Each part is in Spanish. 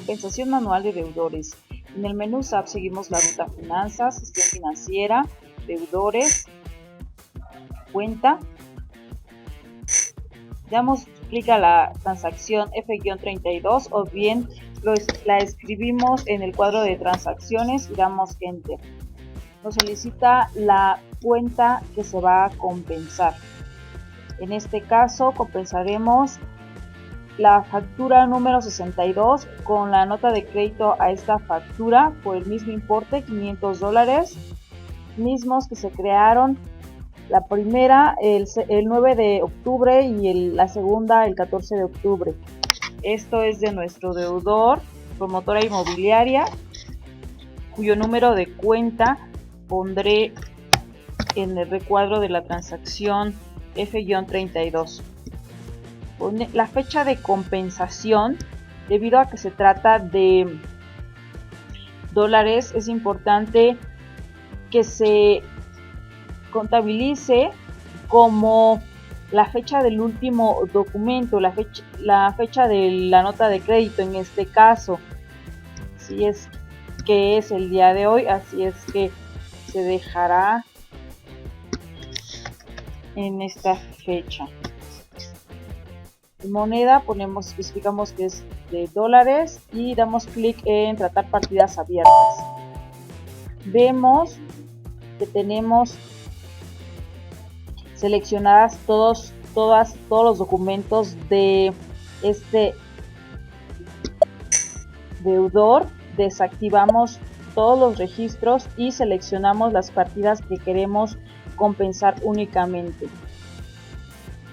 compensación manual de deudores. En el menú SAP seguimos la ruta Finanzas, Gestión Financiera, Deudores, Cuenta. Damos clic a la transacción F-32 o bien la escribimos en el cuadro de transacciones y damos Enter. Nos solicita la cuenta que se va a compensar. En este caso compensaremos la factura número 62 con la nota de crédito a esta factura por el mismo importe, $500, mismos que se crearon la primera el 9 de octubre y la segunda el 14 de octubre. Esto es de nuestro deudor, promotora inmobiliaria, cuyo número de cuenta pondré en el recuadro de la transacción F-32. La fecha de compensación, debido a que se trata de dólares, es importante que se contabilice como la fecha del último documento, la fecha de la nota de crédito en este caso. Si es que es el día de hoy, así es que se dejará en esta fecha. En moneda especificamos que es de dólares y damos clic en tratar partidas abiertas. Vemos que tenemos seleccionadas todos los documentos de este deudor. Desactivamos todos los registros y seleccionamos las partidas que queremos compensar únicamente.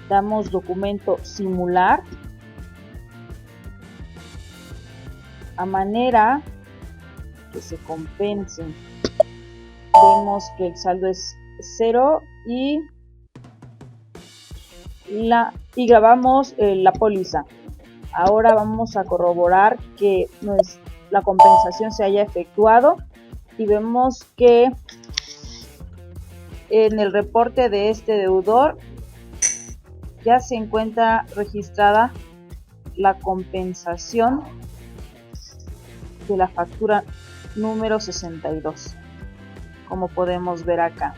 Damos documento simular a manera que se compensen. Vemos que el saldo es 0 y grabamos la póliza. Ahora vamos a corroborar que la compensación se haya efectuado y vemos que en el reporte de este deudor ya se encuentra registrada la compensación de la factura número 62, como podemos ver acá.